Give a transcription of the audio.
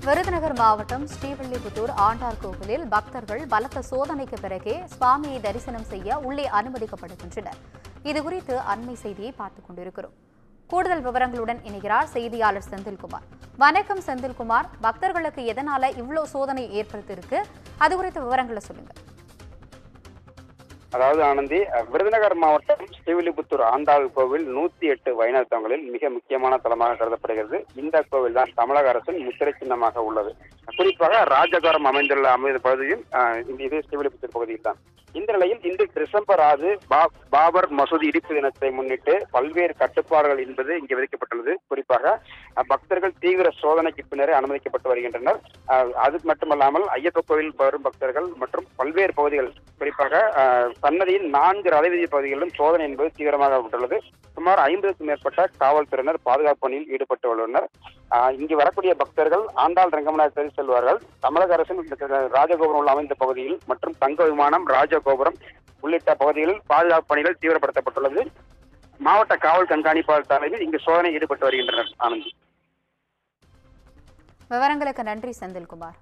விருதுநகர் மாவட்டம் ஸ்ரீவில்லிபுத்தூர் ஆண்டாள் கோவிலில் பக்தர்கள் பலத்த சோதனைக்கு பிறகே சுவாமியை தரிசனம் செய்ய உள்ளே அனுமதிக்கப்படுகின்றனர். இதுகுறித்து அண்மை செய்தியை பார்த்துக் கொண்டிருக்கிறோம். கூடுதல் விவரங்களுடன் இணைகிறார் செய்தியாளர் செந்தில்குமார். வணக்கம் செந்தில்குமார், பக்தர்களுக்கு எதனால இவ்வளவு சோதனை ஏற்படுத்தியிருக்கு, அது குறித்த விவரங்களை சொல்லுங்க. அதாவது ஆனந்தி, விருதுநகர் மாவட்டம் ஸ்ரீவில்லிபுத்தூர் ஆண்டாள் கோவில் 108 வைணவ தலங்களில் மிக முக்கியமான தலமாக கருதப்படுகிறது. இந்த கோவில் தான் தமிழக அரசின் முத்திரை சின்னமாக உள்ளது. குறிப்பாக ராஜகோபுரம் அமைந்த பகுதியில் இது ஸ்ரீவில்லிபுத்தூர் பகுதியில் தான். இந்த நிலையில் இன்று டிசம்பர் 6 பாபர் மசூதி இடிப்பு தினத்தை முன்னிட்டு பல்வேறு கட்டுப்பாடுகள் என்பது இங்கு விதிக்கப்பட்டுள்ளது. குறிப்பாக பக்தர்கள் தீவிர சோதனைக்கு பின்னரே அனுமதிக்கப்பட்டு வருகின்றனர். அது மட்டுமல்லாமல் ஐயப்ப கோவில் வரும் பக்தர்கள் மற்றும் பல்வேறு பகுதிகள், குறிப்பாக சன்னதியின் 4 ரதவீதி பகுதிகளிலும் சோதனை என்பது தீவிரமாக உள்ளது. சுமார் 50க்கும் மேற்பட்ட காவல்துறையினர் பாதுகாப்பு பணியில் ஈடுபட்டு உள்ளனர். இங்கு வரக்கூடிய பக்தர்கள் ஆண்டாள் ரங்கமநாதர் செல்வார்கள். தமிழக அரசின் ராஜகோபுரம் அமைந்த பகுதியில் மற்றும் தங்க விமானம், ராஜகோபுரம் உள்ளிட்ட பகுதிகளில் பாதுகாப்பு பணிகள் தீவிரப்படுத்தப்பட்டுள்ளது. மாவட்ட காவல் கண்காணிப்பாளர் தலைமையில் இங்கு சோதனை ஈடுபட்டு வருகின்றனர். ஆனந்தி, விவரங்களுக்கு நன்றி செந்தில்குமார்.